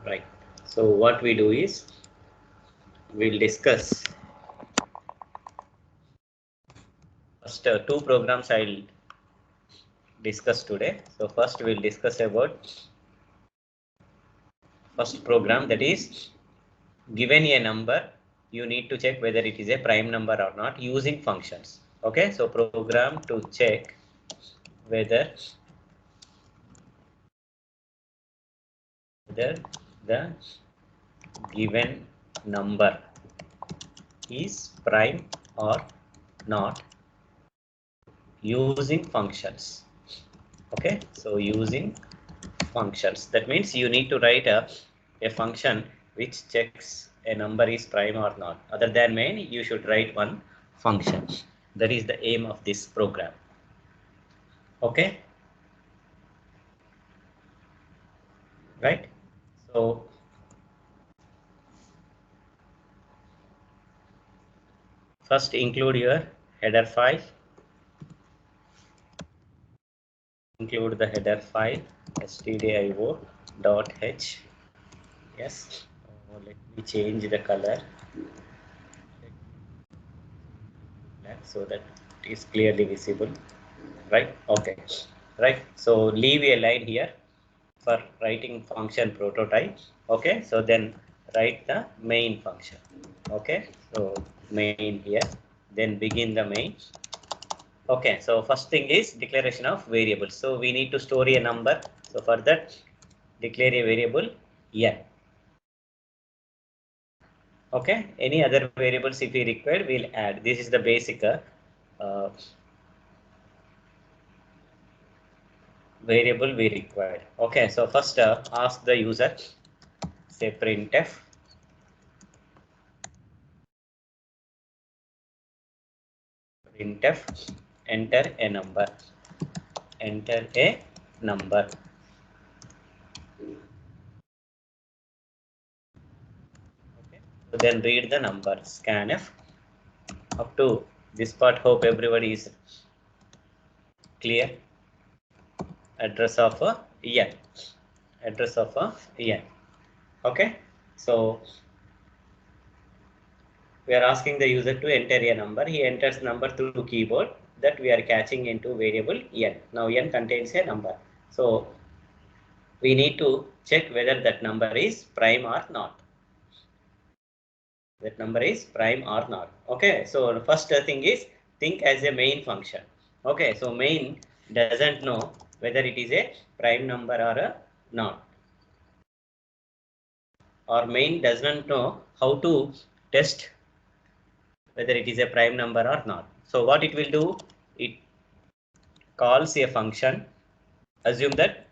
Right. So what we do is we'll discuss first two programs I'll discuss today. So first we'll discuss about first program, that is given a number, you need to check whether it is a prime number or not using functions. Okay, so program to check whether the given number is prime or not using functions. Okay, so using functions, that means you need to write a function which checks a number is prime or not. Other than main, you should write one function. That is the aim of this program. Okay, right? So first include your header file. Include the header file stdio.h. Yes. Let me change the color black so that it is clearly visible. Right. Okay. Right. So leave a line here for writing function prototype. Okay. So then write the main function. Okay. So main here. Then begin the main. Okay, so first thing is declaration of variables. So we need to store a number. So for that, declare a variable n. Okay, any other variables if we require, we'll add. This is the basic variable we required. Okay, so first ask the user, say printf. Printf, enter a number. Enter a number. Okay, so then read the number. Scanf. Up to this part, hope everybody is clear. Address of a n. Address of a n. Okay, so we are asking the user to enter a number. He enters number through keyboard that we are catching into variable n. Now n contains a number. So we need to check whether that number is prime or not. That number is prime or not. Okay, so the first thing is think as a main function. Okay, so main doesn't know whether it is a prime number or a not. Or main does not know how to test whether it is a prime number or not. So what it will do, it calls a function, assume that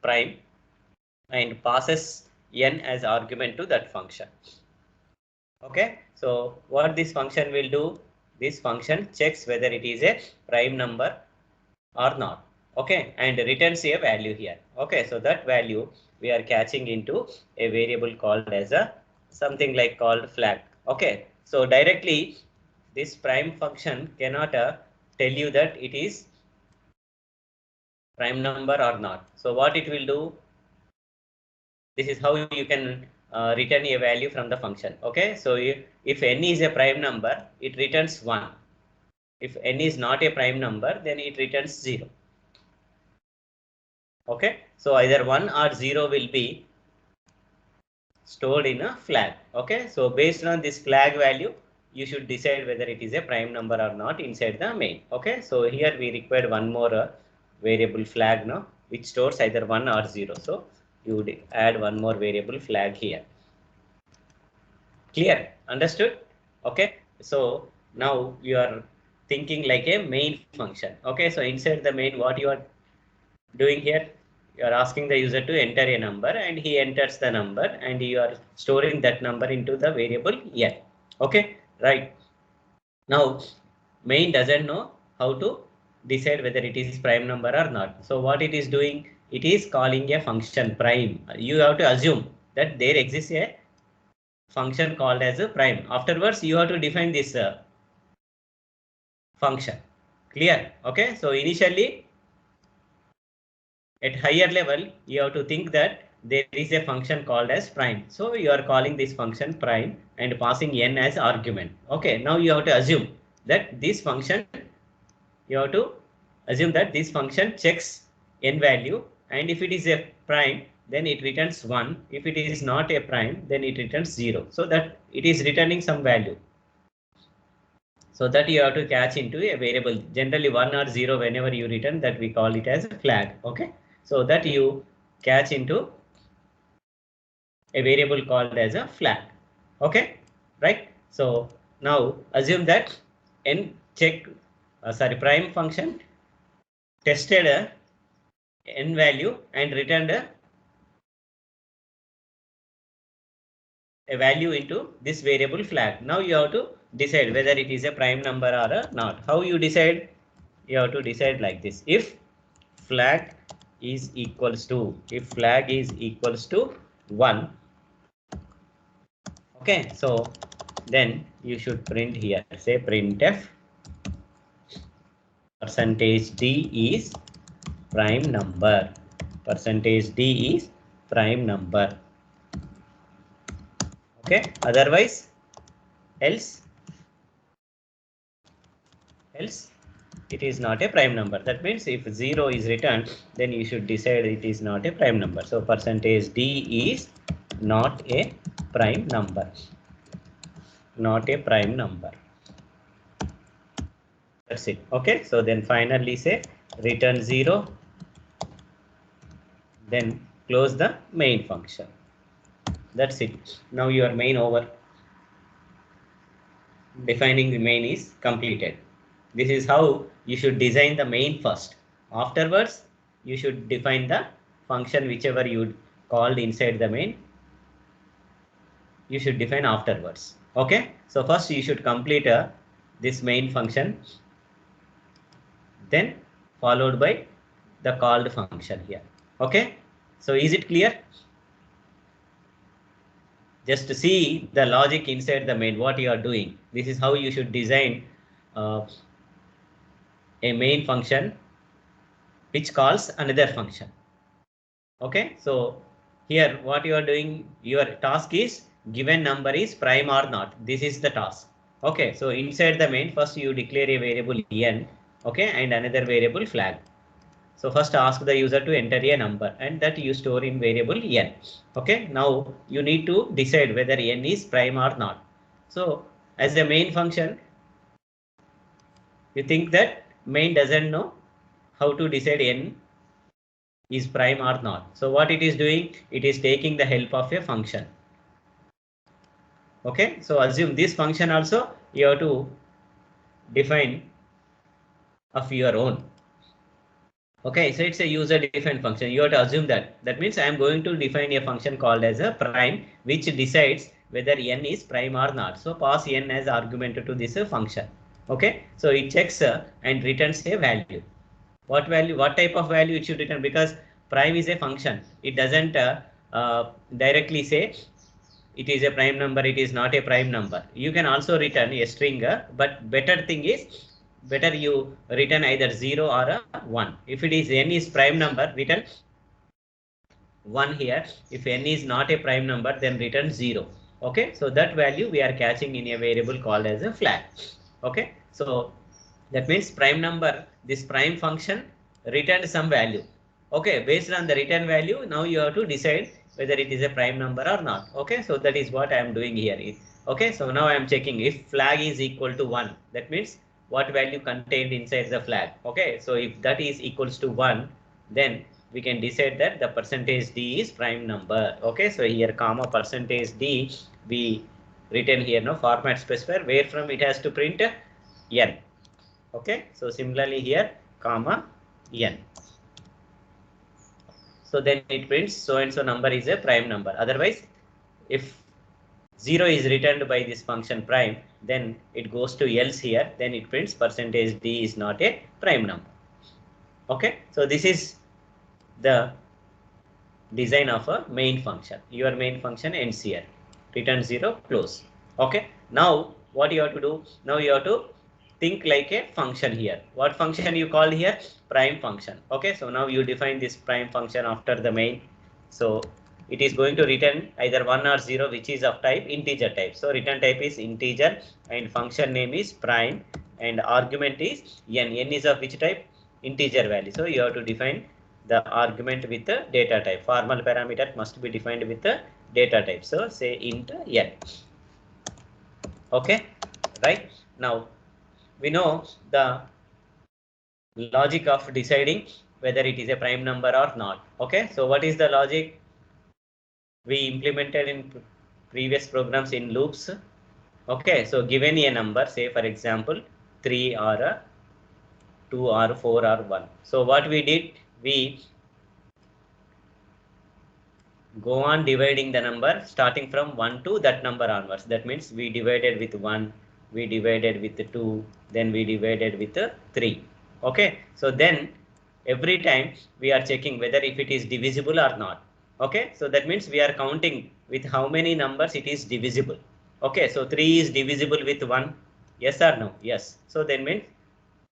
prime, and passes n as argument to that function. Okay, so what this function will do, this function checks whether it is a prime number or not. Okay, and returns a value here. Okay, so that value we are catching into a variable called as a something like called flag. Okay, so directly this prime function cannot tell you that it is prime number or not. So what it will do, this is how you can return a value from the function. Okay, so if n is a prime number, it returns 1. If n is not a prime number, then it returns 0. Okay, so either 1 or 0 will be stored in a flag. Okay, so based on this flag value, you should decide whether it is a prime number or not inside the main. Okay, so here we require one more variable flag now, which stores either 1 or 0. So you would add one more variable flag here. Clear? Understood? Okay, so now you are thinking like a main function. Okay, so inside the main, what you are doing here, you are asking the user to enter a number and he enters the number and you are storing that number into the variable n. Okay, right. Now main doesn't know how to decide whether it is prime number or not. So what it is doing, it is calling a function prime. You have to assume that there exists a function called as a prime. Afterwards you have to define this function. Clear? Okay, so initially at higher level, you have to think that there is a function called as prime. So you are calling this function prime and passing n as argument. Okay, now you have to assume that this function, you have to assume that this function checks n value, and if it is a prime, then it returns 1. If it is not a prime, then it returns 0. So that it is returning some value. So that you have to catch into a variable. Generally 1 or 0 whenever you return, that we call it as a flag. Okay, so that you catch into a variable called as a flag. Okay, right? So now assume that n check prime function tested a n value and returned a value into this variable flag. Now you have to decide whether it is a prime number or a not. How you decide? You have to decide like this. If flag is equals to 1, okay, so then you should print here, say printf %d is prime number, %d is prime number. Okay, otherwise else it is not a prime number. That means if 0 is returned, then you should decide it is not a prime number. So %d is not a prime number, not a prime number. That's it. Okay, so then finally say return 0, then close the main function. That's it. Now your main over. Defining the main is completed. This is how you should design the main first. Afterwards, you should define the function whichever you called inside the main. You should define afterwards. Okay, so first you should complete this main function, then followed by the called function here. Okay, so is it clear? Just to see the logic inside the main, what you are doing. This is how you should design a main function which calls another function. Okay, so here what you are doing, your task is given number is prime or not. This is the task. Okay, so inside the main, first you declare a variable n, okay, and another variable flag. So first ask the user to enter a number, and that you store in variable n. Okay, now you need to decide whether n is prime or not. So as a main function, you think that main doesn't know how to decide n is prime or not. So what it is doing, it is taking the help of a function. Okay, so assume this function also you have to define of your own. Okay, so it's a user defined function. You have to assume that. That means I am going to define a function called as a prime, which decides whether n is prime or not. So pass n as argument to this function. Okay, so it checks and returns a value. What value? What type of value it should return? Because prime is a function. It doesn't directly say it is a prime number, it is not a prime number. You can also return a string, but better thing is better you return either 0 or a 1. If it is n is prime number, return 1 here. If n is not a prime number, then return 0. Okay, so that value we are catching in a variable called as a flag. Okay, so that means prime number, this prime function returned some value. Okay, based on the return value, now you have to decide whether it is a prime number or not. Okay, so that is what I am doing here. Okay, so now I am checking if flag is equal to 1. That means what value contained inside the flag. Okay, so if that is equals to 1, then we can decide that the %d is prime number. Okay, so here comma %d, we written here no format specifier where from it has to print n. Okay, so similarly here comma n. So then it prints so and so number is a prime number. Otherwise, if 0 is returned by this function prime, then it goes to else here, then it prints %d is not a prime number. Okay, so this is the design of a main function. Your main function ends here, return 0, close. Okay, now what you have to do? Now you have to think like a function here. What function you call here? Prime function. Okay, so now you define this prime function after the main. So it is going to return either 1 or 0, which is of type integer type. So return type is integer and function name is prime and argument is n. N is of which type? Integer value. So you have to define the argument with the data type. Formal parameter must be defined with the data type. So say int n. Okay, right? Now we know the logic of deciding whether it is a prime number or not. Okay, so what is the logic we implemented in previous programs in loops? Okay, so given a number, say for example 3 or 2 or 4 or 1. So what we did, we go on dividing the number starting from 1 to that number onwards. That means we divided with 1, we divided with 2, then we divided with 3. Okay, so then every time we are checking whether if it is divisible or not. Okay, so that means we are counting with how many numbers it is divisible. Okay, so 3 is divisible with 1. Yes or no? Yes. So then means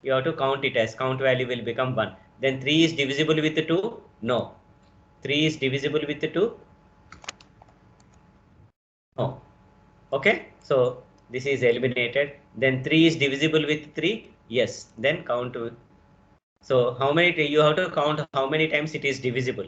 you have to count it as count value will become 1. Then 3 is divisible with 2? No. 3 is divisible with 2? No. Okay, so this is eliminated. Then 3 is divisible with 3? Yes. Then count. So how many, you have to count how many times it is divisible.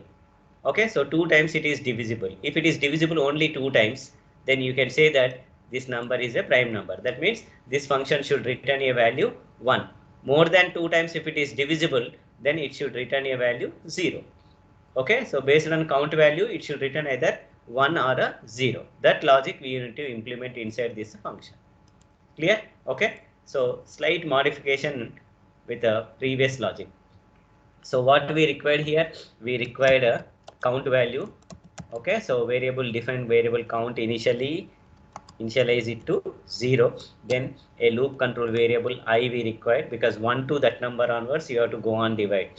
Okay, so 2 times it is divisible. If it is divisible only 2 times, then you can say that this number is a prime number. That means this function should return a value 1. More than 2 times if it is divisible, then it should return a value 0. Okay, so based on count value, it should return either 1 or a 0. That logic we need to implement inside this function. Clear? Okay, so slight modification with the previous logic. So what we required here, we required a count value. Okay, so variable define variable count initialize it to 0. Then a loop control variable I we required, because 1 to that number onwards you have to go on divide.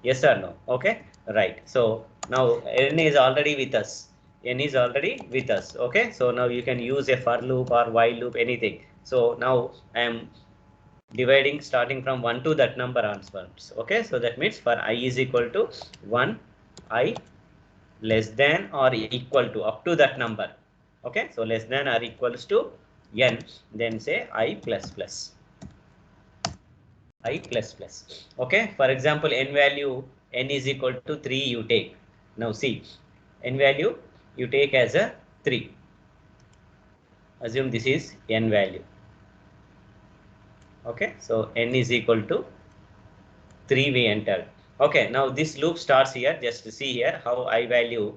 Yes or no? Okay, right. So now n is already with us. N is already with us. Okay, so now you can use a for loop or while loop, anything. So now I am dividing starting from 1 to that number onwards. Okay, so that means for I is equal to 1, I less than or equal to up to that number. Okay, so less than or equals to n, then say I plus plus. I plus plus. Okay, for example, n value, n is equal to 3 you take. Now see, n value you take as a 3. Assume this is n value. Okay, so n is equal to 3 we entered. Okay, now this loop starts here. Just to see here how I value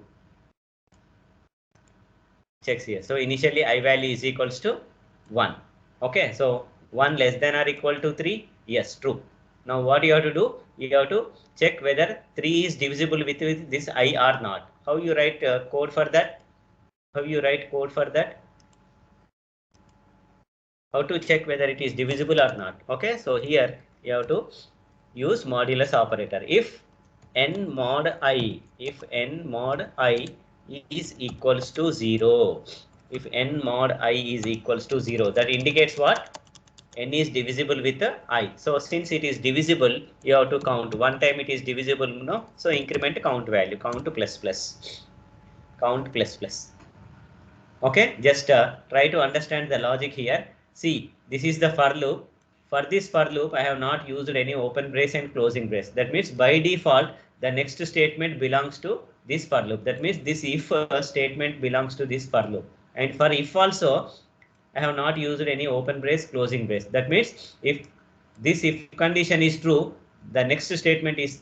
checks here. So initially I value is equals to 1. Okay, so 1 less than or equal to 3. Yes, true. Now what you have to do? You have to check whether 3 is divisible with this I or not. How you write code for that? How you write code for that? How to check whether it is divisible or not? Okay, so here you have to use modulus operator. If n mod I is equals to 0, if n mod I is equals to 0, that indicates what? N is divisible with I. So since it is divisible, you have to count. One time it is divisible, no? So increment count value, count plus plus, count plus plus. Okay, just try to understand the logic here. See, this is the for loop. For this for loop, I have not used any open brace and closing brace. That means by default, the next statement belongs to this for loop. That means this if statement belongs to this for loop. And for if also, I have not used any open brace, closing brace. That means if this if condition is true, the next statement is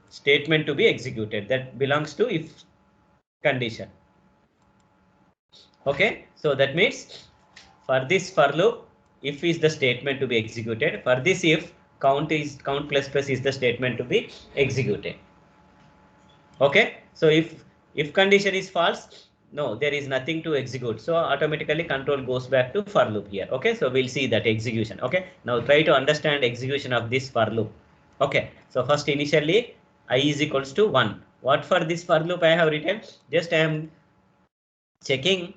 statement to be executed. That belongs to if condition. Okay, so that means for this for loop, if is the statement to be executed. For this if, count plus plus is the statement to be executed. Okay, so if condition is false, no, there is nothing to execute. So automatically control goes back to for loop here. Okay, so we'll see that execution. Okay, now try to understand execution of this for loop. Okay, so first initially I is equals to 1. What for this for loop I have written? Just I am checking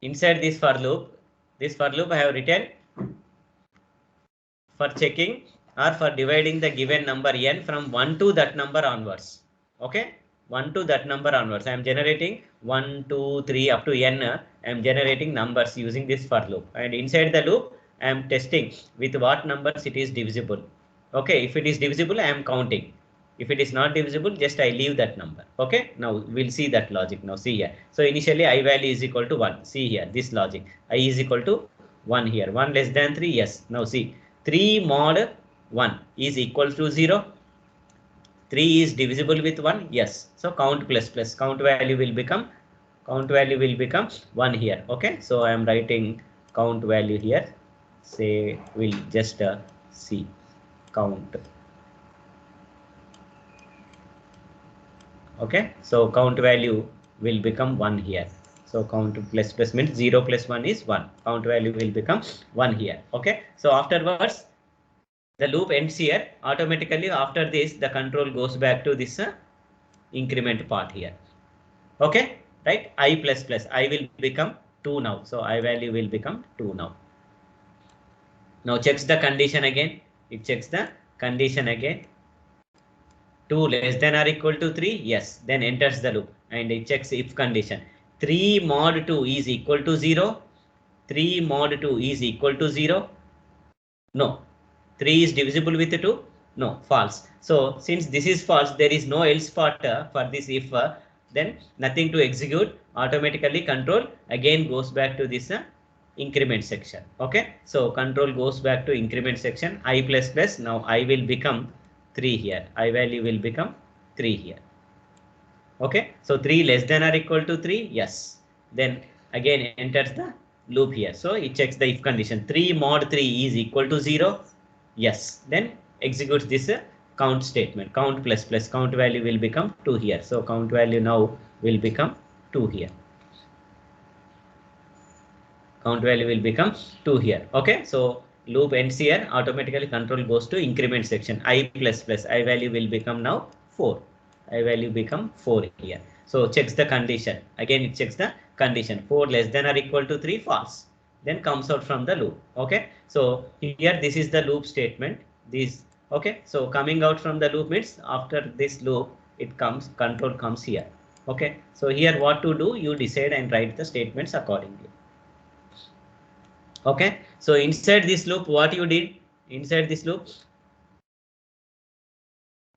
inside this for loop. This for loop I have written for checking or for dividing the given number n from 1 to that number onwards. Okay, 1 to that number onwards. I am generating 1, 2, 3 up to n. I am generating numbers using this for loop, and inside the loop I am testing with what numbers it is divisible. Okay, if it is divisible, I am counting. If it is not divisible, just I leave that number. Okay, now we'll see that logic. Now see here. So initially I value is equal to 1. See here, this logic. I is equal to 1 here. 1 less than 3. Yes. Now see, 3 mod 1 is equal to 0. 3 is divisible with 1. Yes. So count plus plus. Count value will become 1 here. Okay. So I am writing count value here. Say we'll just see count. Okay, so count value will become 1 here. So count plus plus means 0 plus 1 is 1. Count value will become 1 here. Okay, so afterwards the loop ends here. Automatically after this the control goes back to this increment part here. Okay, right? I plus plus I will become 2 now. So I value will become 2 now. Now checks the condition again. It checks the condition again. 2 less than or equal to 3, yes, then enters the loop and it checks if condition. 3 mod 2 is equal to 0. 3 mod 2 is equal to 0. No. 3 is divisible with 2. No, false. So since this is false, there is no else part for this if, then nothing to execute. Automatically control again goes back to this increment section. Okay, so control goes back to increment section. I plus plus, now I will become 3 here. I value will become 3 here. Okay, so 3 less than or equal to 3, yes. Then again enters the loop here. So it checks the if condition. 3 mod 3 is equal to 0, yes. Then executes this count statement. Count plus plus, count value will become 2 here. So count value now will become 2 here. Count value will become 2 here. Okay, so loop ends here. Automatically control goes to increment section. I plus plus, I value will become now 4. I value become 4 here. So checks the condition. Again it checks the condition. 4 less than or equal to 3, false. Then comes out from the loop. Okay, so here this is the loop statement. This, okay, so coming out from the loop means after this loop it comes, control comes here. Okay, so here what to do, you decide and write the statements accordingly. Okay, so inside this loop, what you did inside this loop,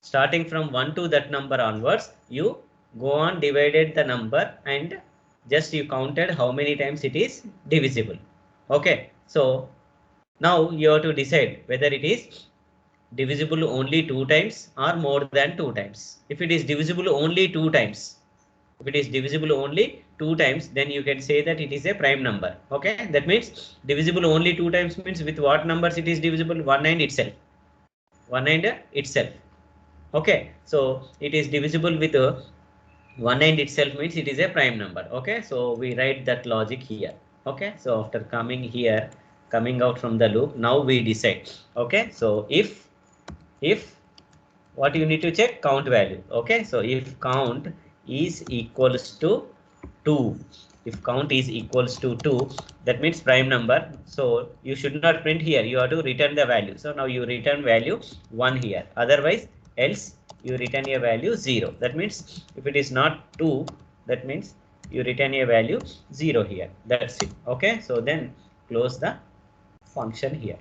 starting from 1 to that number onwards, you go on divided the number and just you counted how many times it is divisible. Okay, so now you have to decide whether it is divisible only 2 times or more than 2 times. If it is divisible only 2 times, if it is divisible only 2 times, then you can say that it is a prime number. Okay, that means divisible only 2 times means with what numbers it is divisible? 1 and itself. 1 and itself. Okay, so it is divisible with 1 and itself means it is a prime number. Okay, so we write that logic here. Okay, so after coming here, coming out from the loop, now we decide. Okay, so if what you need to check, count value. Okay, so if count is equals to 2, if count is equals to 2, that means prime number. So you should not print here, you have to return the value. So now you return value 1 here, otherwise else you return a value 0. That means if it is not 2, that means you return a value 0 here. That's it. Okay, so then close the function here.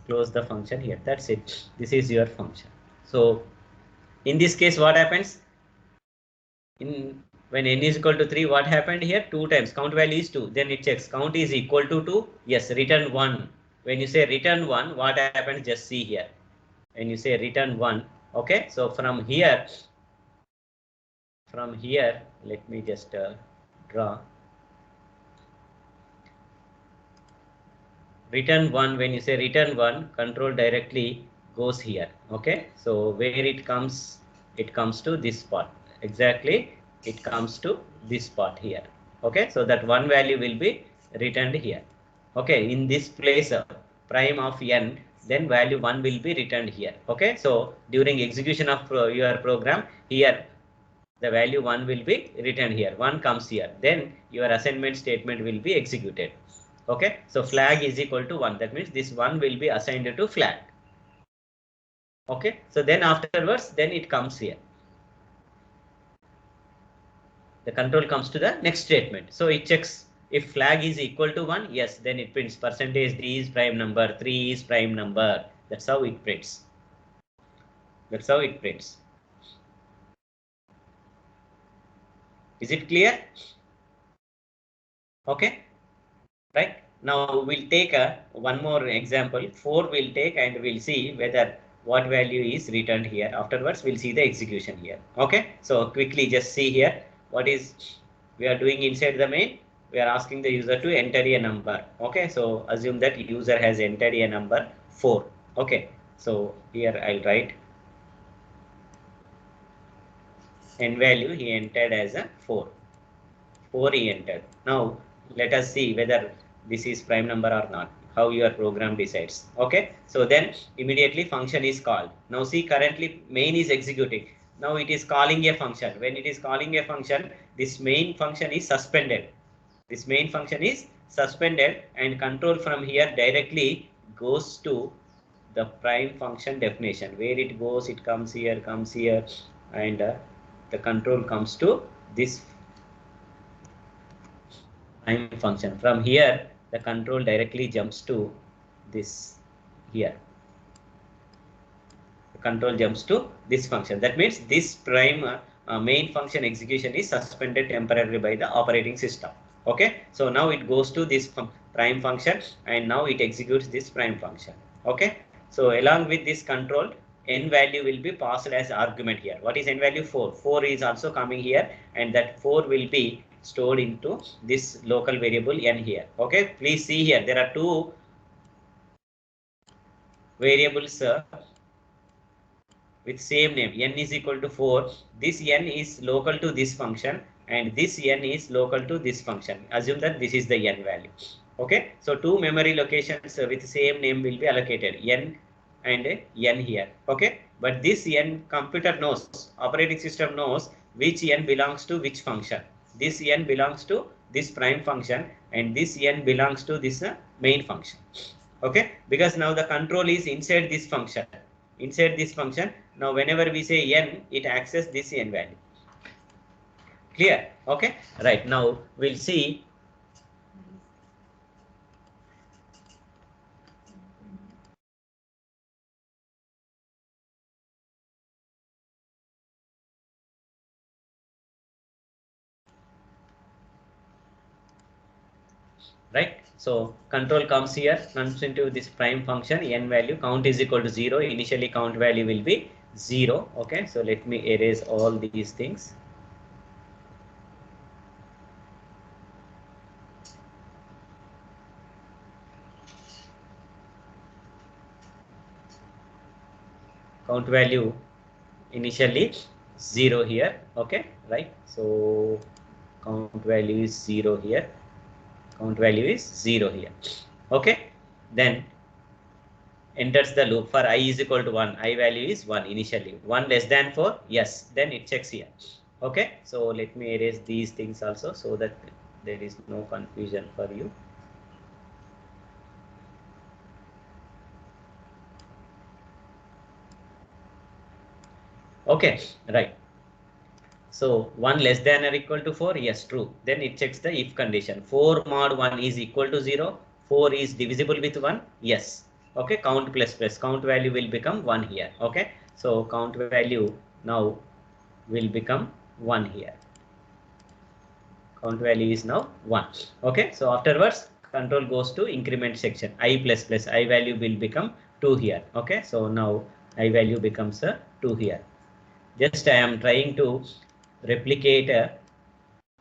Close the function here. That's it. This is your function. So in this case, what happens? When n is equal to 3, what happened here? 2 times. Count value is 2. Then it checks count is equal to 2. Yes, return 1. When you say return 1, what happens? Just see here. When you say return 1, okay. So from here, let me just draw. Return 1. When you say return 1, control directly goes here. Okay. So where it comes to this part. Exactly, it comes to this part here. Okay, so that 1 value will be returned here. Okay, in this place prime of n, then value 1 will be returned here. Okay, so during execution of your program, here the value 1 will be returned here. 1 comes here, then your assignment statement will be executed. Okay, so flag is equal to 1. That means this 1 will be assigned to flag. Okay, so then afterwards, then it comes here. the control comes to the next statement. So it checks if flag is equal to 1, yes, then it prints percentage d is prime number, 3 is prime number. That's how it prints. That's how it prints. Is it clear? Okay, right. Now we'll take one more example. 4 we'll take and we'll see whether what value is returned here. Afterwards, we'll see the execution here. Okay, so quickly just see here what is we are doing inside the main. We are asking the user to enter a number. Okay, so assume that user has entered a number 4. Okay, so here I'll write n value he entered as a 4. 4 he entered. Now let us see whether this is prime number or not, how your program decides. Okay, so then immediately function is called. Now see, currently main is executing. Now it is calling a function. When it is calling a function, this main function is suspended. This main function is suspended and control from here directly goes to the prime function definition. Where it goes, it comes here, and the control comes to this prime function. From here, the control directly jumps to this here. The control jumps to this function. That means this prime main function execution is suspended temporarily by the operating system. Okay, so now it goes to this prime function and now it executes this prime function. Okay, so along with this control, n value will be passed as argument here. What is n value? 4. 4 is also coming here, and that 4 will be stored into this local variable n here. Okay, please see here there are two variables with same name. N is equal to 4. This n is local to this function and this n is local to this function. Assume that this is the n value. Okay, so two memory locations with same name will be allocated, n and n here. Okay, but this n computer knows, operating system knows which n belongs to which function. This n belongs to this prime function and this n belongs to this main function. Okay, because now the control is inside this function. Inside this function, now whenever we say n, it accesses this n value. Clear? Okay, right. Now we'll see right. So control comes here, comes into this prime function, n value, count is equal to 0. Initially count value will be 0. Okay, so let me erase all these things. Count value initially 0 here. Okay, right. So count value is 0 here. Count value is 0 here. Okay, then enters the loop for I is equal to 1. I value is 1 initially. 1 less than 4, yes, then it checks here. Okay, so let me erase these things also so that there is no confusion for you. Okay, right. So 1 less than or equal to 4, yes, true. Then it checks the if condition. 4 mod 1 is equal to 0. 4 is divisible with 1, yes. Okay, count plus plus, count value will become 1 here. Okay, so count value now will become 1 here. Count value is now 1. Okay, so afterwards control goes to increment section. I plus plus, I value will become 2 here. Okay, so now I value becomes 2 here. Just I am trying to replicate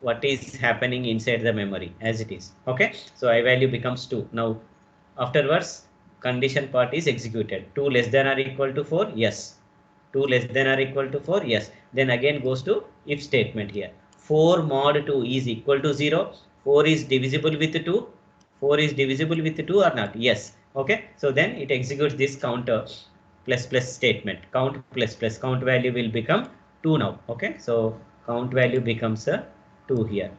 what is happening inside the memory as it is. Okay, so I value becomes 2. Now afterwards condition part is executed. 2 less than or equal to 4, yes. 2 less than or equal to 4, yes. Then again goes to if statement here. 4 mod 2 is equal to 0. 4 is divisible with 2. 4 is divisible with 2 or not? Yes. Okay, so then it executes this counter plus plus statement. Count plus plus, count value will become 2 now. Okay, so count value becomes 2 here.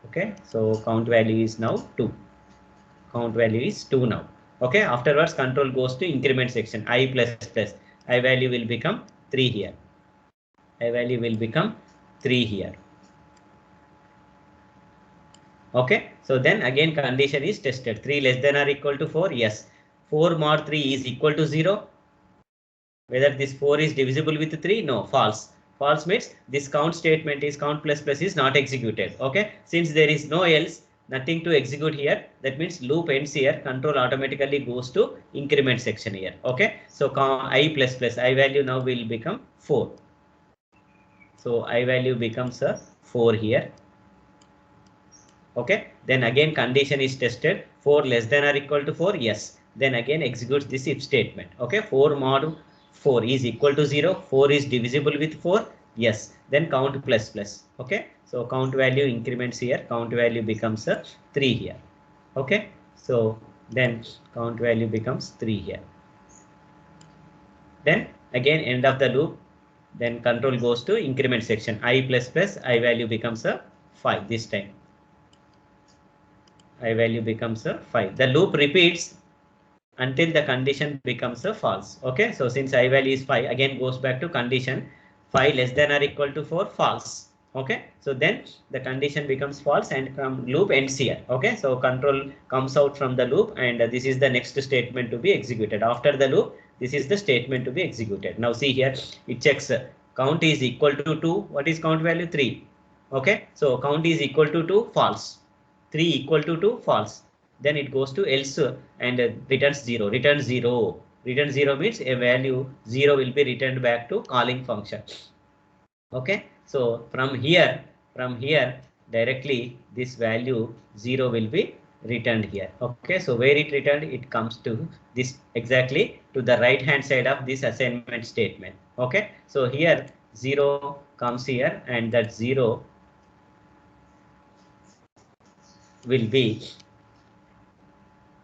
Okay, so count value is now 2. Count value is 2 now. Okay, afterwards control goes to increment section. I plus plus, I value will become 3 here. I value will become 3 here. Okay, so then again condition is tested. 3 less than or equal to 4. Yes. 4 mod 3 is equal to 0. Whether this 4 is divisible with 3? No, false. False means this count statement is count plus plus is not executed. Okay, since there is no else, nothing to execute here. That means loop ends here. Control automatically goes to increment section here. Okay, so I plus plus I value now will become 4. So I value becomes a 4 here. Okay, then again condition is tested. 4 less than or equal to 4. Yes. Then again executes this if statement. Okay, 4 mod 4 is equal to 0. 4 is divisible with 4. Yes. Then count plus plus. Okay, so count value increments here. Count value becomes a 3 here. Okay, so then count value becomes 3 here. Then again end of the loop. Then control goes to increment section. I plus plus I value becomes a 5 this time. I value becomes a 5. The loop repeats until the condition becomes a false. Okay, so since I value is 5, again goes back to condition 5 less than or equal to 4, false. Okay, so then the condition becomes false and from loop ends here. Okay, so control comes out from the loop and this is the next statement to be executed. After the loop, this is the statement to be executed. Now see here, it checks count is equal to 2. What is count value? 3. Okay, so count is equal to 2, false. 3 equal to 2, false. Then it goes to else and returns 0. Return 0. Return 0 means a value 0 will be returned back to calling function. Okay, so from here directly this value 0 will be returned here. Okay, so where it returned, it comes to this exactly to the right hand side of this assignment statement. Okay, so here 0 comes here and that 0 will be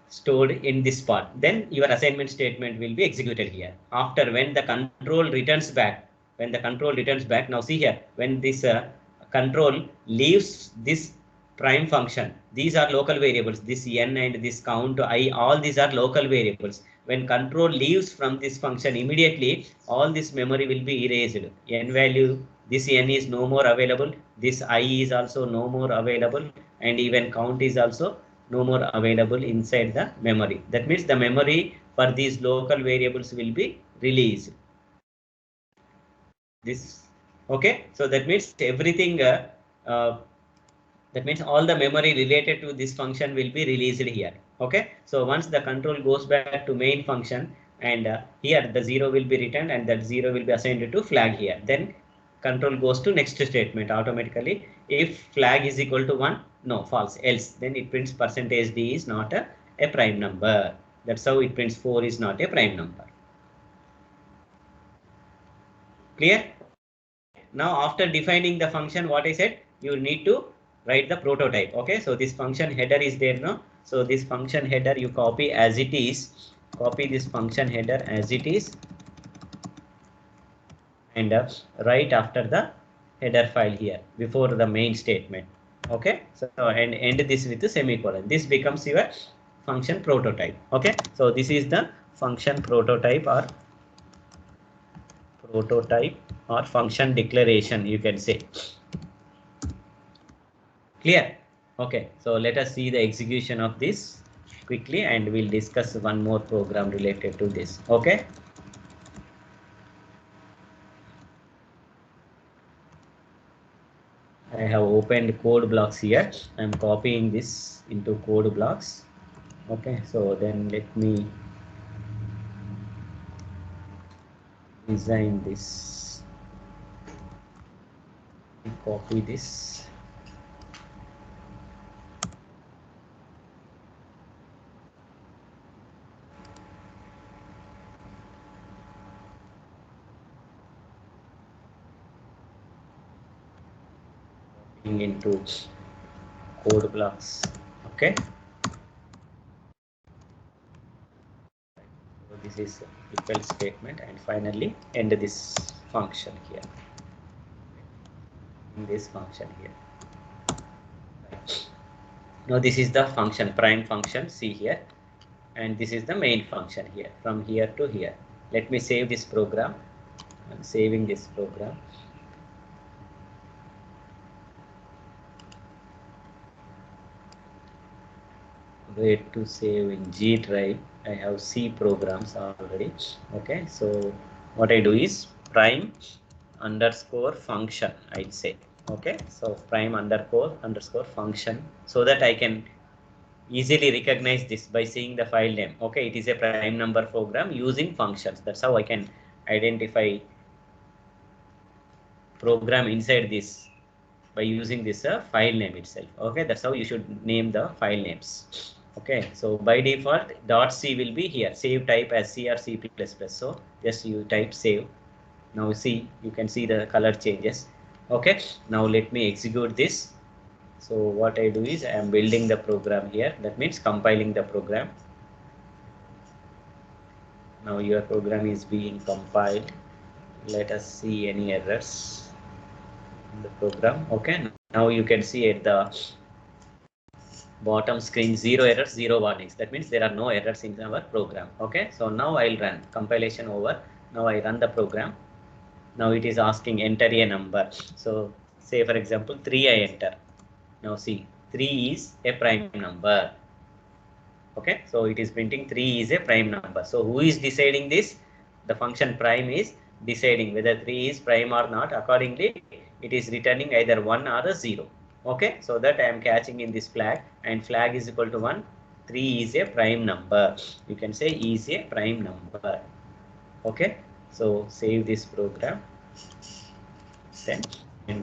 stored in this part. Then your assignment statement will be executed here. After when the control returns back, now see here, when this control leaves this prime function, these are local variables, this n and this count I, all these are local variables. When control leaves from this function, immediately all this memory will be erased. N value, this n is no more available, this I is also no more available, and even count is also no more available inside the memory. That means the memory for these local variables will be released. This, okay, so that means everything that means all the memory related to this function will be released here. Okay, so once the control goes back to main function and here the 0 will be returned and that 0 will be assigned to flag here. Then control goes to next statement automatically. If flag is equal to 1, no, false, else then it prints percentage %d is not a prime number. That's how it prints 4 is not a prime number. Clear? Now after defining the function, what I said, you need to write the prototype. Okay, so this function header is there now. So this function header you copy as it is. Copy this function header as it is and write after the header file here before the main statement. Okay, so and end this with a semicolon. This becomes your function prototype. Okay, so this is the function prototype or function declaration, you can say. Clear? Okay, so let us see the execution of this quickly and we'll discuss one more program related to this. Okay. I have opened code blocks here. I'm copying this into code blocks. Okay, so then let me design this. Copy this. Into code blocks. Okay. So this is if else statement and finally end this function here. In this function here. Now this is the function, prime function, see here, and this is the main function here, from here to here. Let me save this program. I'm saving this program. where to save in G drive. I have C programs already. Okay, so what I do is prime underscore function, I'd say. Okay, so prime underscore function, so that I can easily recognize this by seeing the file name. Okay, it is a prime number program using functions. That's how I can identify program inside this by using this file name itself. Okay, that's how you should name the file names. Okay, so by default .c will be here, save type as C or C++. So just you type save. Now see, you can see the color changes. Okay, now let me execute this. So what I do is I am building the program here. That means compiling the program. Now your program is being compiled. Let us see any errors in the program. Okay, now you can see at the bottom screen 0 errors, 0 warnings. That means there are no errors in our program. Okay, so now I'll run compilation over. Now I run the program. Now it is asking enter a number. So say for example 3 I enter. Now see, 3 is a prime number. Okay, so it is printing 3 is a prime number. So who is deciding this? The function prime is deciding whether 3 is prime or not. Accordingly, it is returning either 1 or a 0. Okay, so that I am catching in this flag, and flag is equal to 1. 3 is a prime number. You can say is a prime number. Okay, so save this program. Then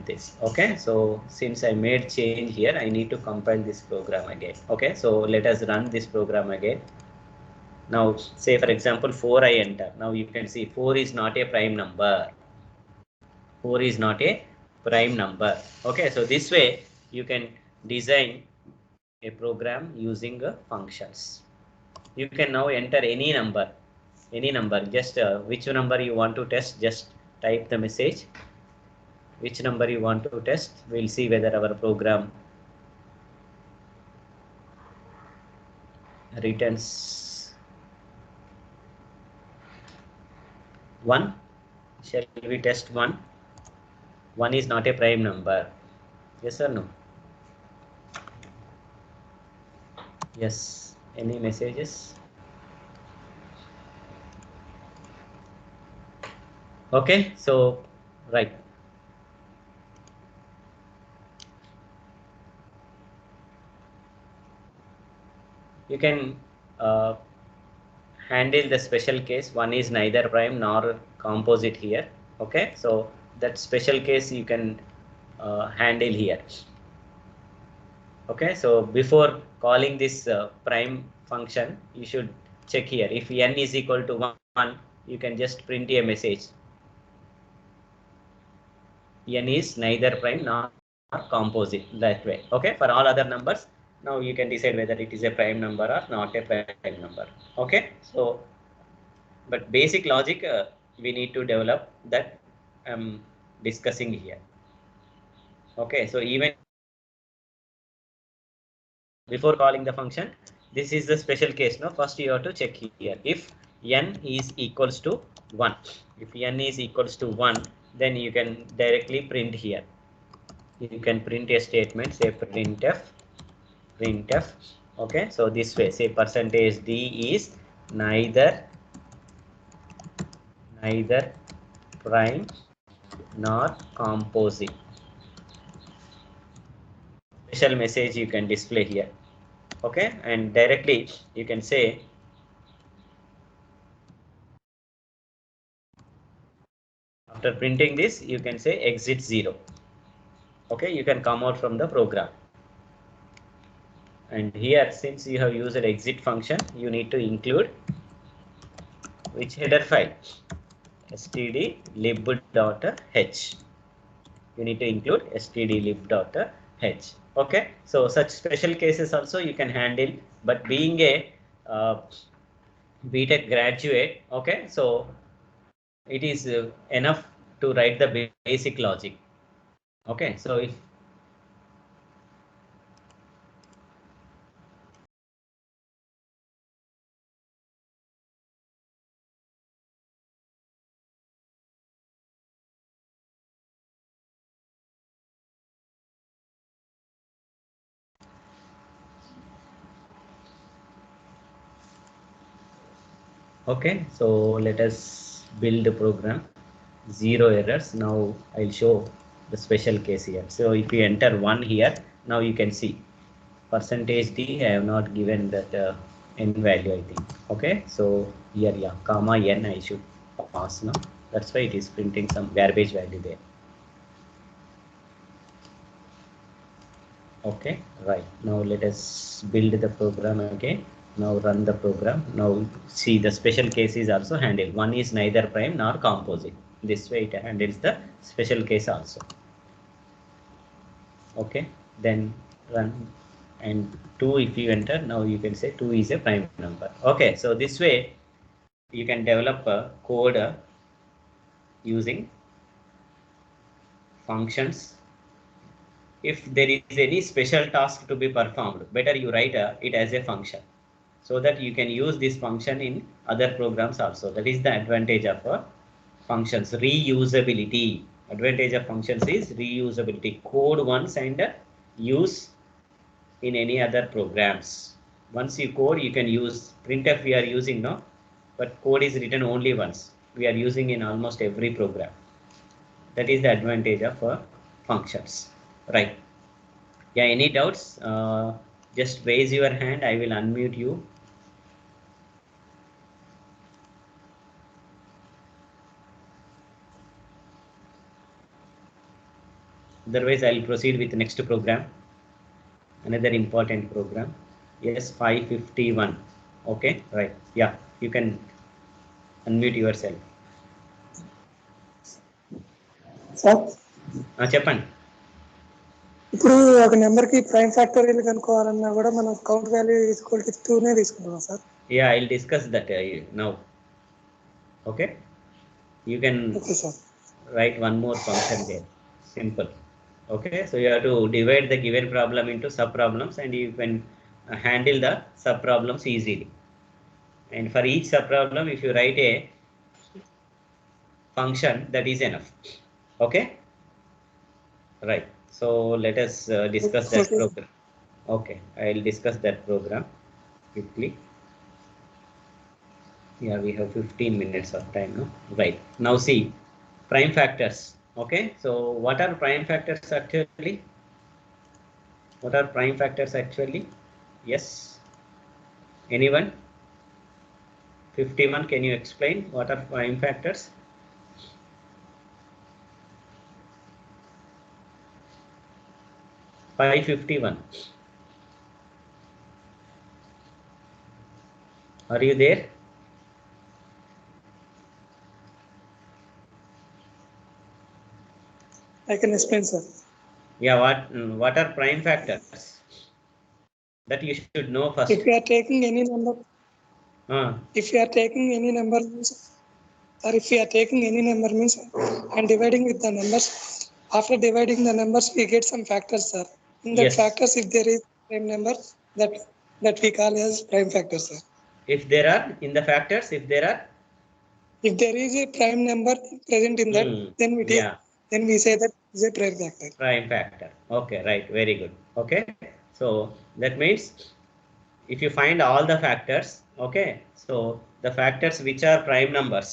this. Okay, so since I made change here, I need to compile this program again. Okay, so let us run this program again. Now say for example 4 I enter. Now you can see 4 is not a prime number. 4 is not a prime number. Okay, so this way you can design a program using functions. You can now enter any number, just which number you want to test, just type the message which number you want to test. We'll see whether our program returns 1. Shall we test 1? 1 is not a prime number. Yes or no? Yes. Any messages? Okay, so right. You can handle the special case. One is neither prime nor composite here. Okay, so that special case you can handle here. Okay, so before calling this prime function, you should check here. If n is equal to 1, you can just print a message. N is neither prime nor composite, that way. Okay, for all other numbers, now you can decide whether it is a prime number or not a prime number. Okay, so but basic logic we need to develop that I'm discussing here. Okay, so even before calling the function, this is the special case. Now first you have to check here if n is equals to 1. If n is equals to 1, then you can directly print here. You can print a statement, say printf. Okay, so this way, say percentage d is neither prime nor composite. Special message you can display here. Okay, and directly you can say after printing this, you can say exit 0. Okay, you can come out from the program. And here, since you have used exit function, you need to include which header file? stdlib.h. You need to include stdlib.h. Okay, so such special cases also you can handle, but being a BTech graduate, okay, so it is enough to write the basic logic. Okay, so if Okay, so let us build the program. 0 errors. Now I'll show the special case here. So if you enter 1 here, now you can see %d. I have not given that n value, I think. Okay, so here, yeah, comma n I should pass now. That's why it is printing some garbage value there. Okay, right. Now let us build the program again. Now run the program. Now see, the special case is also handled. One is neither prime nor composite. This way it handles the special case also. Okay, then run, and 2 if you enter, now you can say 2 is a prime number. Okay, so this way you can develop a code using functions. If there is any special task to be performed, better you write it as a function, so that you can use this function in other programs also. That is the advantage of functions. Reusability. Advantage of functions is reusability. Code once and use in any other programs. Once you code, you can use. Printf we are using now, but code is written only once. We are using in almost every program. That is the advantage of functions, right? Yeah, any doubts? Just raise your hand. I will unmute you. Otherwise, I'll proceed with the next program. Another important program. Yes, 551. Okay, right. Yeah, you can unmute yourself. చెప్పండి. ఇప్పుడు ఒక number కి prime factorial కనుక్కోవాలన్నా కూడా మనం count value equal to 2 నే తీసుకుంటాం sir. Yeah, I'll discuss that now. Okay, you can write one more function there. Simple. Okay, so you have to divide the given problem into sub problems, and you can handle the sub problems easily. And for each sub problem, if you write a function, that is enough. Okay, right. So let us discuss that program. Okay, I'll discuss that program quickly. Yeah, we have 15 minutes of time now. Right, now see, prime factors. Okay, so what are prime factors actually? What are prime factors actually? Yes, anyone? 51, can you explain what are prime factors? Five 51. Are you there? I can explain, sir. Yeah, what are prime factors? That you should know first. If you are taking any number, if you are taking any number means, or if you are taking any number means and dividing with the numbers, after dividing the numbers we get some factors, sir. In the factors, if there is prime number, that we call as prime factors, sir. If there are in the factors, if there is a prime number present in that, then we take, then we say that is a prime factor. Prime factor. Okay, right. Very good. Okay, so that means if you find all the factors, okay, so the factors which are prime numbers,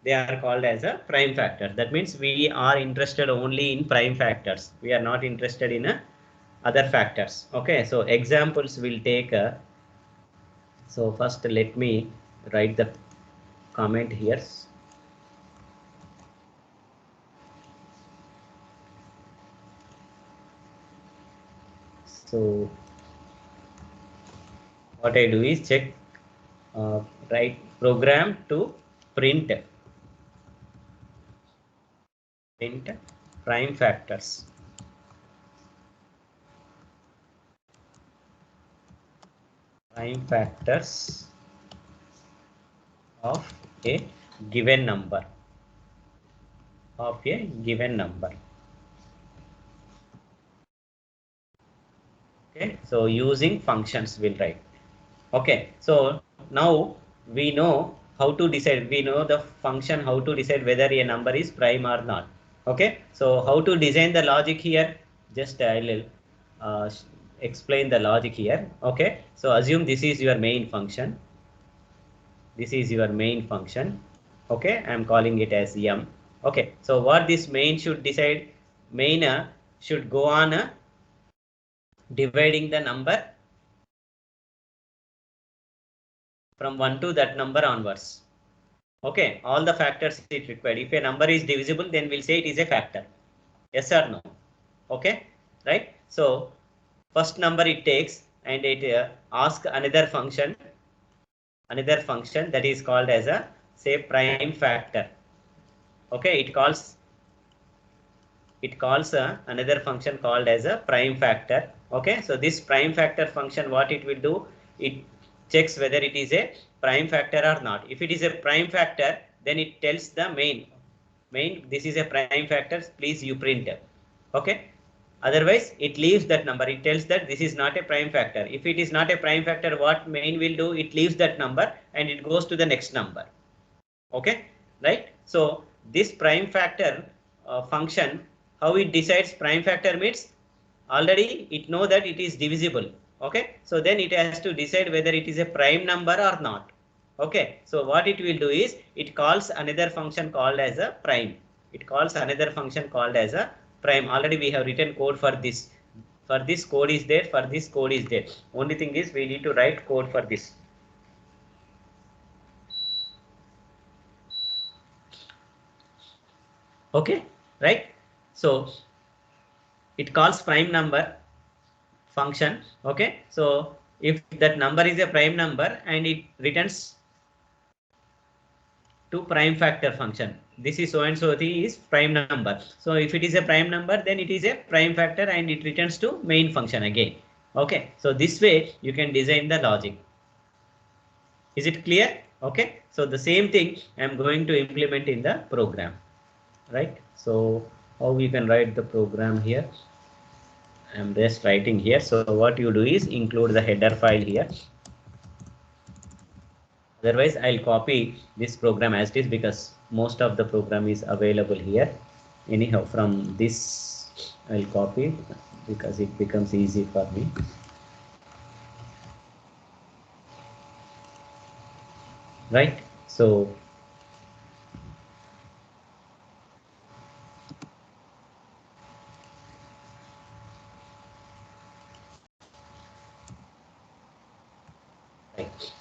they are called as a prime factor. That means we are interested only in prime factors. We are not interested in other factors. Okay, so examples will take so first let me write the comment here. So what I do is check write program to print prime factors. Prime factors of a given number. Okay, so using functions we'll write. Okay, so now we know how to decide. We know the function how to decide whether a number is prime or not. Okay, so how to design the logic here? Just I'll explain the logic here. Okay, so assume this is your main function. This is your main function. Okay, I am calling it as m. Okay, so what this main should decide, main should go on dividing the number from 1 to that number onwards. Okay, all the factors it required. If a number is divisible, then we'll say it is a factor. Yes or no? Okay, right? So first number it takes and it asks another function that is called as a, say, prime factor. Okay, it calls another function called as a prime factor. Okay, so this prime factor function, what it will do, it checks whether it is a prime factor or not. If it is a prime factor, then it tells the main this is a prime factor, please you print. Okay, otherwise it leaves that number. It tells that this is not a prime factor. If it is not a prime factor, what main will do, it leaves that number and it goes to the next number. Okay, right? So this prime factor function, how it decides prime factor means, already it know that it is divisible. Okay, so then it has to decide whether it is a prime number or not. Okay, so what it will do is it calls another function called as a prime. It calls another function called as a prime. Already we have written code for this. For this code is there, for this code is there. Only thing is we need to write code for this. Okay, right? So it calls prime number function. Okay, so if that number is a prime number and it returns to prime factor function, this is so and so is prime number. So if it is a prime number, then it is a prime factor and it returns to main function again. Okay, so this way you can design the logic. Is it clear? Okay, so the same thing I am going to implement in the program, right? So how we can write the program here? I'm just writing here. So what you do is include the header file here. Otherwise, I'll copy this program as it is because most of the program is available here. Anyhow, from this I'll copy because it becomes easy for me. Right? So right.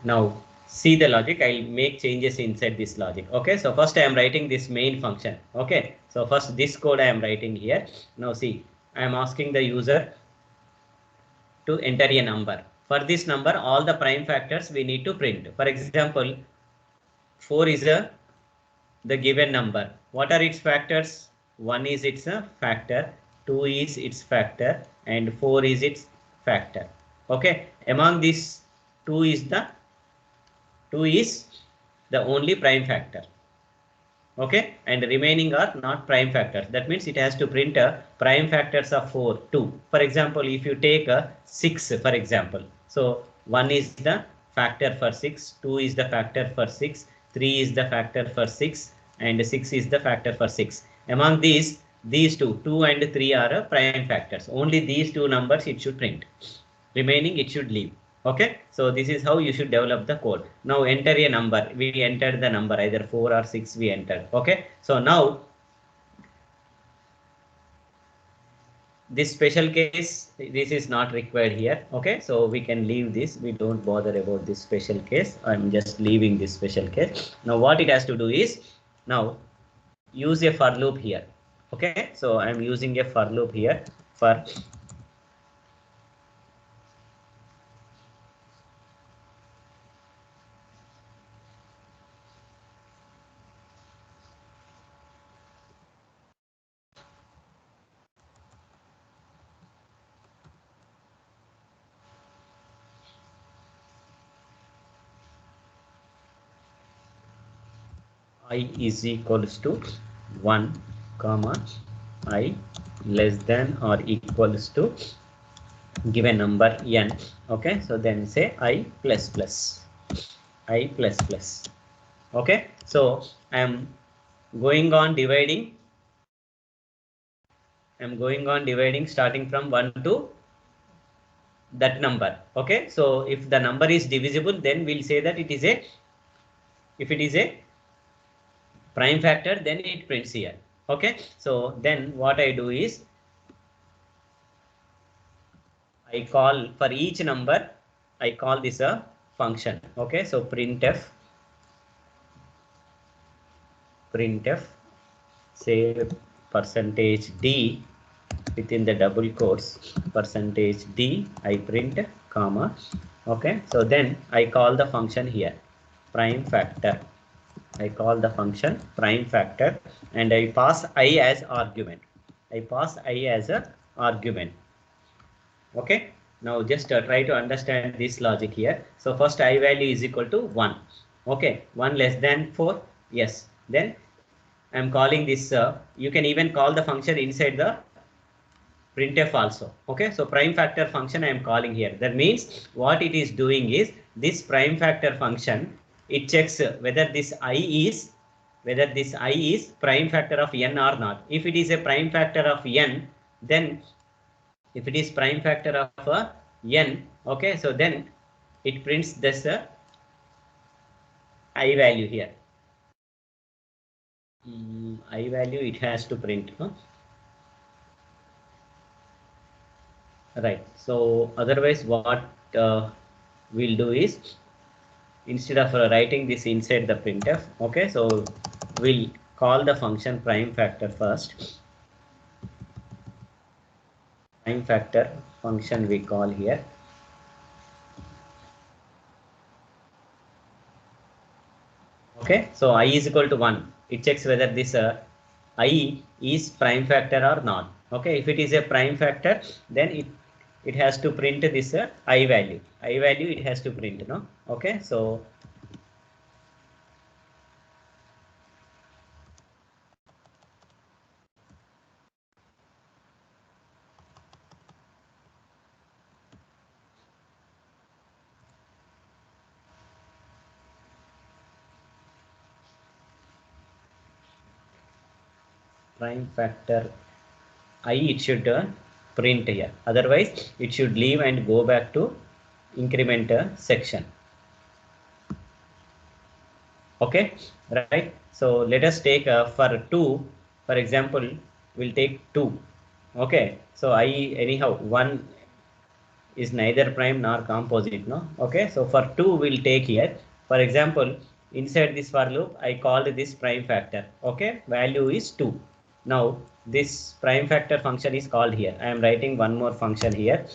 Now see the logic. I'll make changes inside this logic. Okay, so first I am writing this main function. Okay, so first this code I am writing here. Now see, I am asking the user to enter a number. For this number, all the prime factors we need to print. For example, 4 is the given number. What are its factors? 1 is its factor, 2 is its factor, and 4 is its factor. Okay, among these 2 is the only prime factor. Okay, and remaining are not prime factors. That means it has to print prime factors of 4, 2. For example, if you take 6, for example, so 1 is the factor for 6, 2 is the factor for 6, 3 is the factor for 6, and 6 is the factor for 6. Among these two and 3 are prime factors. Only these two numbers it should print. Remaining it should leave. Okay, so this is how you should develop the code. Now enter a number. We entered the number, either 4 or 6 we entered. Okay, so now this special case, this is not required here. Okay, so we can leave this. We don't bother about this special case. I'm just leaving this special case. Now what it has to do is, now use a for loop here. Okay, so I'm using a for loop here for I is equals to 1 comma I less than or equals to given number n. Okay, so then say I plus plus. Okay, so I am going on dividing. Starting from 1 to that number. Okay, so if the number is divisible, then we'll say that it is a If it is a prime factor, then it prints here. Okay, so then what I do is I call for each number, I call this a function. Okay, so printf say %d within the double quotes %d I print comma. Okay, so then I call the function here prime factor. I call the function prime factor and I pass I as argument. I pass I as a argument. Okay, now just try to understand this logic here. So first I value is equal to 1. Okay, 1 less than 4. Yes, then I'm calling this. You can even call the function inside the printf also. Okay, so prime factor function I am calling here. That means what it is doing is this prime factor function, it checks whether this I is prime factor of n or not. If it is a prime factor of n, then if it is prime factor of n, okay, so then it prints this I value here. I value it has to print. Right. So otherwise, what we'll do is instead of writing this inside the printf, okay, so we'll call the function prime factor first. Prime factor function we call here. Okay, so I is equal to 1. It checks whether this I is prime factor or not. Okay, if it is a prime factor, then it has to print this I value. I value it has to print, no? Okay, so prime factor I it should print here. Otherwise, it should leave and go back to increment section. Okay, right. So let us take for 2, for example, we'll take 2. Okay, so I anyhow 1 is neither prime nor composite, no? Okay, so for 2 we'll take here. For example, inside this for loop, I called this prime factor. Okay, value is 2. Now this prime factor function is called here. I am writing one more function here.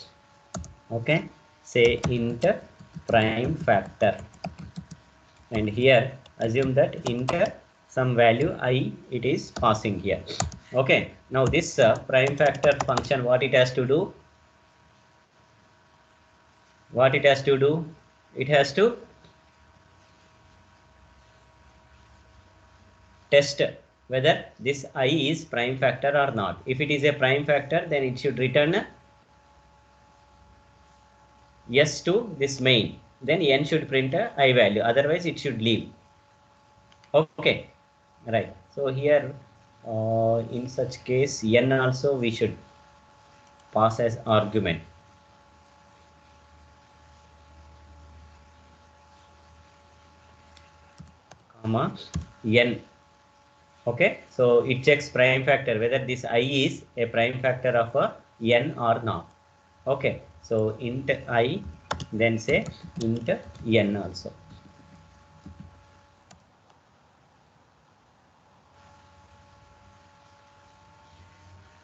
Okay, say int prime factor, and here assume that int some value I it is passing here. Okay, now this prime factor function, what it has to do? What it has to do? It has to test whether this I is prime factor or not. If it is a prime factor, then it should return yes to this main. Then n should print a I value. Otherwise, it should leave. Okay, right. So here, in such case, n also we should pass as argument. Comma n. Okay, so it checks prime factor whether this I is a prime factor of a n or not. Okay, so int I, then say int n also.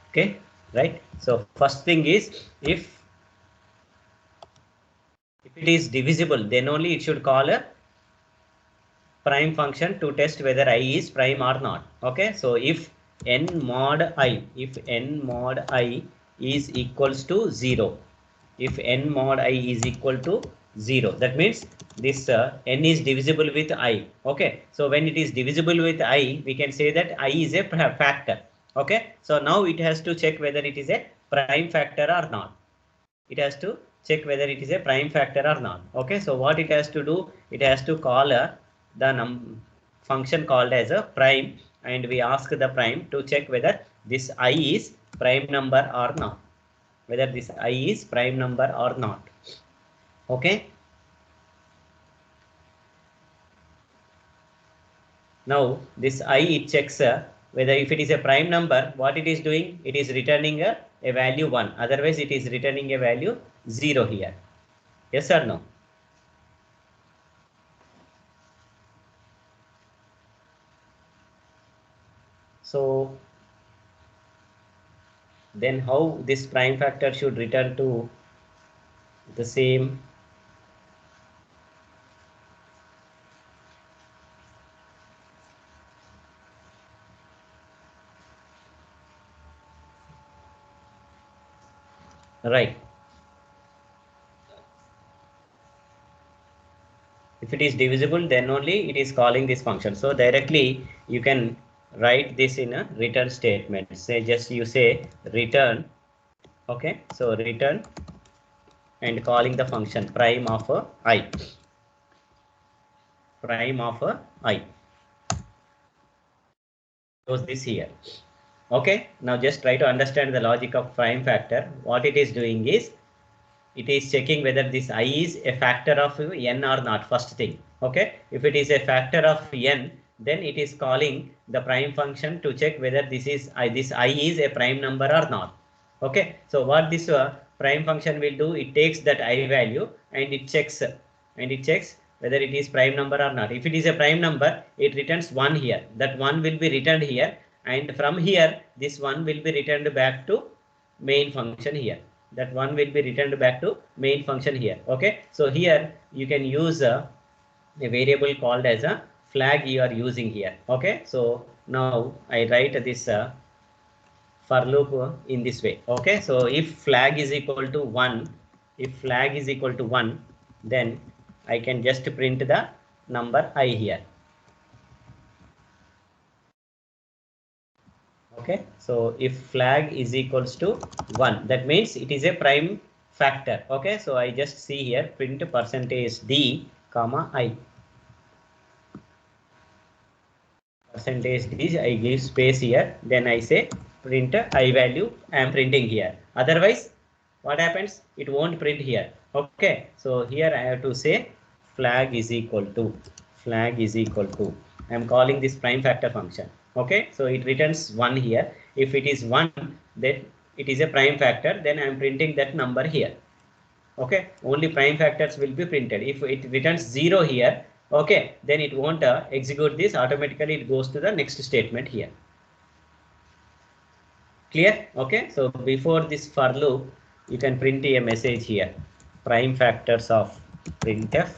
Okay, right. So first thing is if it is divisible, then only it should call a prime function to test whether I is prime or not. Okay, so if n mod I is equals to 0, if n mod I is equal to 0, that means this n is divisible with I. Okay, so when it is divisible with I, we can say that I is a factor. Okay, so now it has to check whether it is a prime factor or not. It has to check whether it is a prime factor or not. Okay, so what it has to do? It has to call the function called as a prime, and we ask the prime to check whether this I is prime number or not. Whether this I is prime number or not. Okay. Now this I, it checks whether if it is a prime number, what it is doing, it is returning a value 1, otherwise it is returning a value 0 here. Yes or no? So then how this prime factor should return to the same? Right. If it is divisible, then only it is calling this function. So directly you can write this in a return statement. Say just you say return. Okay, so return and calling the function prime of I. Prime of I. Shows this here. Okay, now just try to understand the logic of prime factor. What it is doing is it is checking whether this I is a factor of n or not, first thing. Okay, if it is a factor of n, then it is calling the prime function to check whether this I is a prime number or not. Okay, so what this prime function will do, it takes that I value and it checks whether it is prime number or not. If it is a prime number, it returns 1 here. That 1 will be returned here, and from here this 1 will be returned back to main function here. That 1 will be returned back to main function here. Okay, so here you can use a variable called as a flag you are using here. Okay, so now I write this for loop in this way. Okay, so if flag is equal to 1, then I can just print the number I here. Okay, so if flag is equals to 1, that means it is a prime factor. Okay, so I just see here print percentage d comma I. Percentage d, I give space here, then I say print I value I am printing here. Otherwise what happens, it won't print here. Okay, so here I have to say flag is equal to I am calling this prime factor function. Okay, so it returns 1 here. If it is 1, then it is a prime factor, then I am printing that number here. Okay, only prime factors will be printed. If it returns 0 here, okay, then it won't execute this, automatically it goes to the next statement here. Clear? Okay, so before this for loop, you can print a message here, prime factors of printf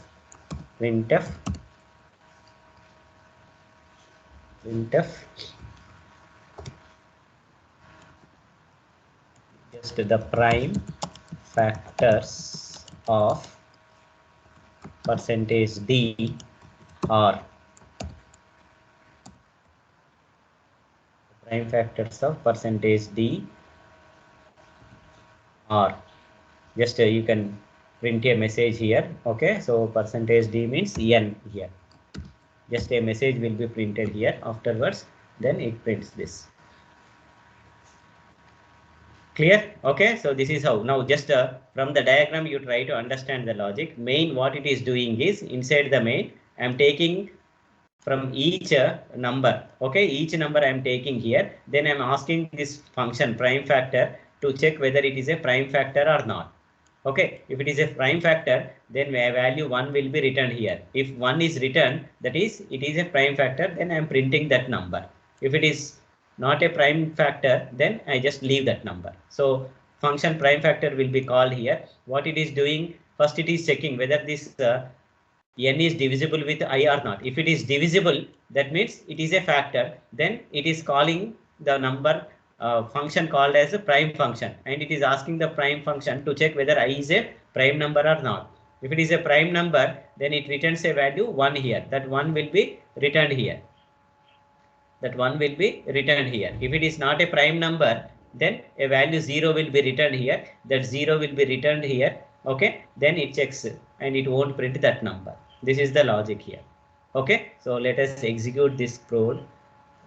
just the prime factors of percentage d are prime factors of percentage d are just you can print a message here. Okay, so percentage d means n here. Just a message will be printed here afterwards, then it prints this. Clear? Okay, so this is how. Now just from the diagram you try to understand the logic. Main, what it is doing is inside the main I am taking from each number. Okay, each number I am taking here, then I am asking this function prime factor to check whether it is a prime factor or not. Okay, if it is a prime factor, then value 1 will be returned here. If 1 is returned, that is it is a prime factor, then I am printing that number. If it is not a prime factor, then I just leave that number. So function prime factor will be called here. What it is doing, first it is checking whether this n is divisible with I or not. If it is divisible, that means it is a factor, then it is calling the number function called as a prime function, and it is asking the prime function to check whether I is a prime number or not. If it is a prime number, then it returns a value 1 here. That 1 will be returned here. If it is not a prime number, then a value 0 will be returned here. That 0 will be returned here. Okay, then it checks and it won't print that number. This is the logic here. Okay, so let us execute this code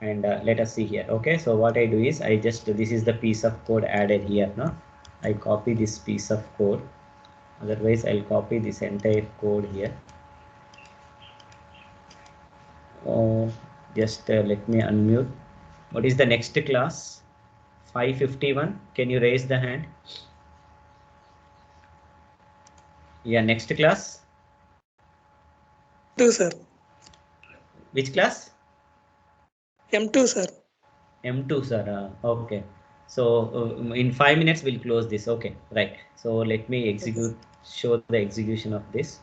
and let us see here. Okay, so what I do is this is the piece of code added here. No, I copy this piece of code. Otherwise, I'll copy this entire code here. Just let me unmute. What is the next class? 551. Can you raise the hand? Yeah, next class. M2, sir. Which class? M2, sir. M2, sir. Okay. So in 5 minutes we'll close this. Okay, right. So let me execute, show the execution of this.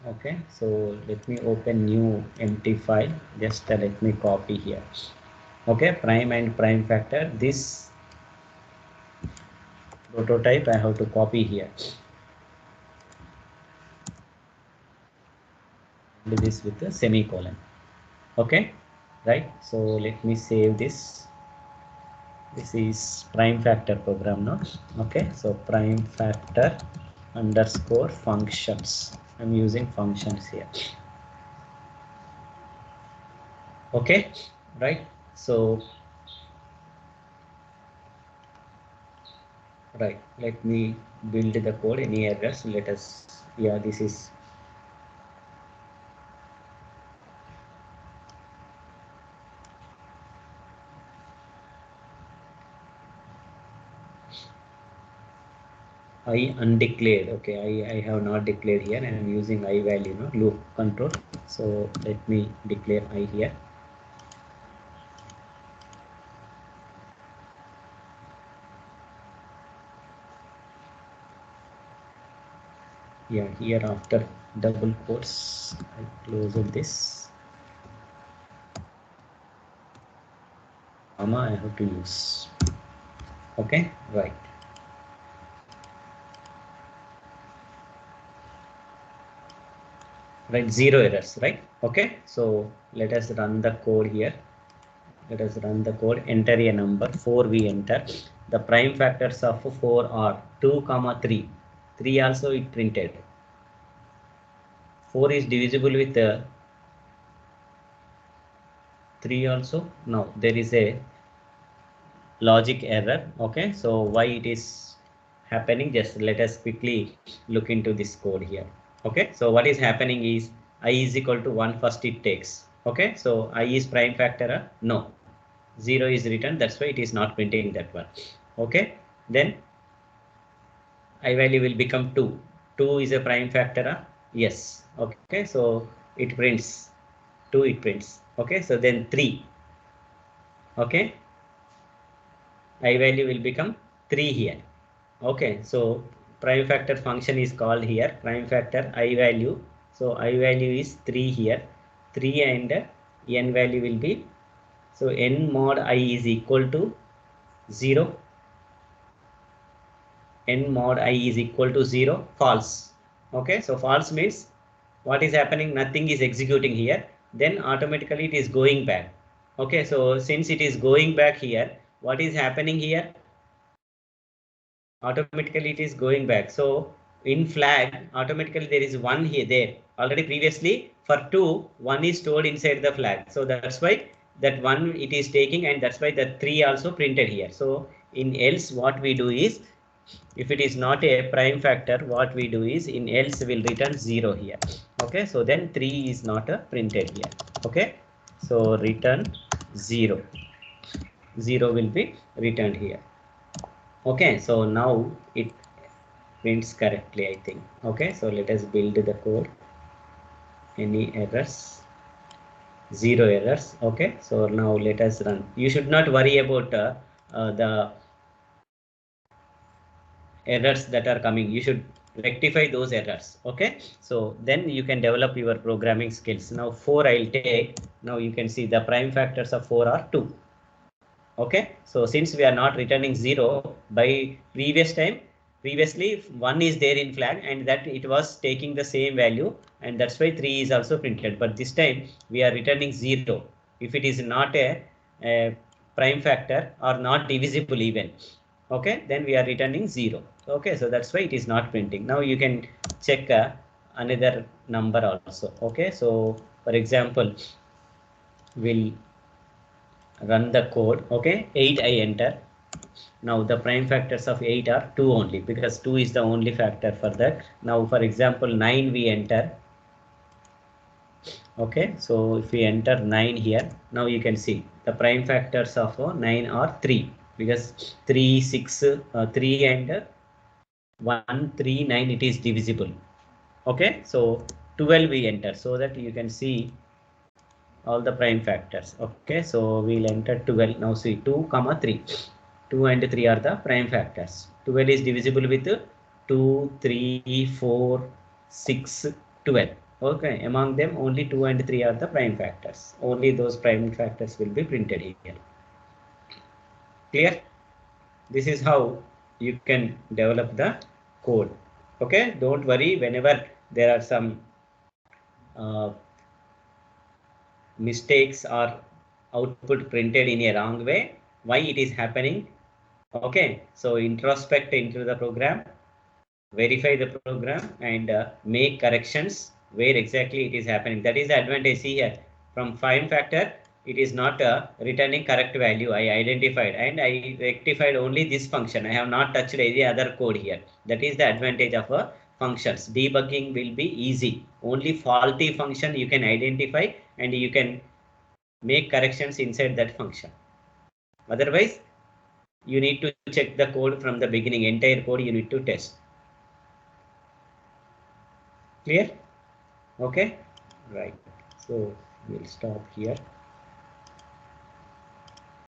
Okay, so let me open new empty file. Just let me copy here. Okay, prime and prime factor. This prototype I have to copy here. Do this with a semicolon. Okay, right. So let me save this. This is prime factor program now. Okay, so prime factor underscore functions. I'm using functions here. Okay, right. So right, let me build the code. Any errors? Let us, yeah, this is I undeclared. Okay, I have not declared here, and I'm using I value, no, loop control. So let me declare I here. Yeah, here after double quotes, I close this. Comma I have to use. Okay, right. Right, 0 errors, right? Okay, so let us run the code here. Let us run the code. Enter a number 4. We enter the prime factors of 4 are 2, 3. 3 also it printed. 4 is divisible with 3 also. Now there is a logic error. Okay, so why it is happening? Just let us quickly look into this code here. Okay, so what is happening is I is equal to 1 first it takes. Okay, so I is prime factor. No, 0 is written. That's why it is not printing that one. Okay, then I value will become 2. 2 is a prime factor. Yes. Okay, so it prints 2. It prints. Okay, so then 3. Okay, I value will become 3 here. Okay, so prime factor function is called here prime factor I value. So I value is 3 here. 3 and n value will be, so n mod I is equal to 0. N mod I is equal to 0, false. Okay, so false means what is happening? Nothing is executing here. Then automatically it is going back. Okay, so since it is going back here, what is happening here? Automatically it is going back. So in flag, automatically there is 1 here there. Already previously for 2, 1 is stored inside the flag. So that's why that 1 it is taking, and that's why the 3 also printed here. So in else what we do is, if it is not a prime factor, what we do is in else will return 0 here. Okay, so then 3 is not printed here. Okay, so return 0. 0 will be returned here. Okay, so now it prints correctly, I think. Okay, so let us build the code. Any errors? 0 errors. Okay, so now let us run. You should not worry about the errors that are coming. You should rectify those errors. Okay, so then you can develop your programming skills. Now 4 I'll take. Now you can see the prime factors of 4 are 2. Okay, so since we are not returning 0 by previously 1 is there in flag, and that it was taking the same value, and that's why 3 is also printed. But this time we are returning 0 if it is not a prime factor or not divisible even. Okay, then we are returning 0. Okay, so that's why it is not printing. Now you can check another number also. Okay, so for example, we'll run the code. Okay, 8 I enter. Now the prime factors of 8 are 2 only, because 2 is the only factor for that. Now for example 9 we enter. Okay, so if we enter 9 here, now you can see the prime factors of 9 are 3, because 3, 6, 3 and 1, 3, 9, it is divisible. Okay, so 12 we enter, so that you can see all the prime factors. Okay, so we'll enter 12. Now see 2, 3. 2 and 3 are the prime factors. 12 is divisible with 2, 3, 4, 6, 12. Okay, among them only 2 and 3 are the prime factors. Only those prime factors will be printed here. Clear? This is how you can develop the code. Okay, don't worry whenever there are some mistakes or output printed in a wrong way. Why it is happening? Okay, so introspect into the program, verify the program, and make corrections where exactly it is happening. That is the advantage. See here, from prime factor, it is not returning correct value. I identified and I rectified only this function. I have not touched any other code here. That is the advantage of functions. Debugging will be easy. Only faulty function you can identify and you can make corrections inside that function. Otherwise, you need to check the code from the beginning. Entire code you need to test. Clear? Okay, right. So we'll stop here.